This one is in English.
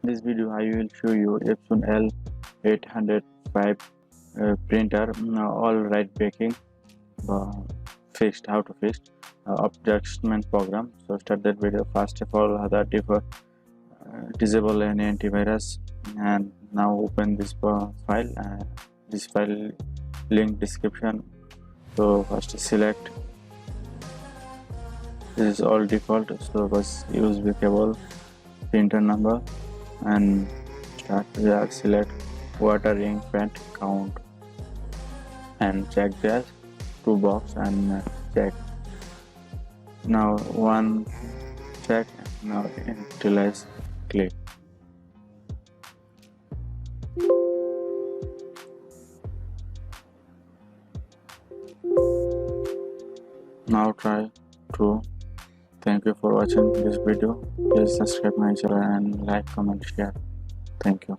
This video I will show you Epson L805 printer, all right baking, fixed, how to fix adjustment program. So start that video. First of all, disable any antivirus, and now open this file. This file link description. So first select, this is all default, so first USB cable, printer number, and start there. Select water ink pen count and check there, two box, and check. Now one check, now initialize, click. Now try true. Thank you for watching this video. Please subscribe my channel and like, comment, share. Thank you.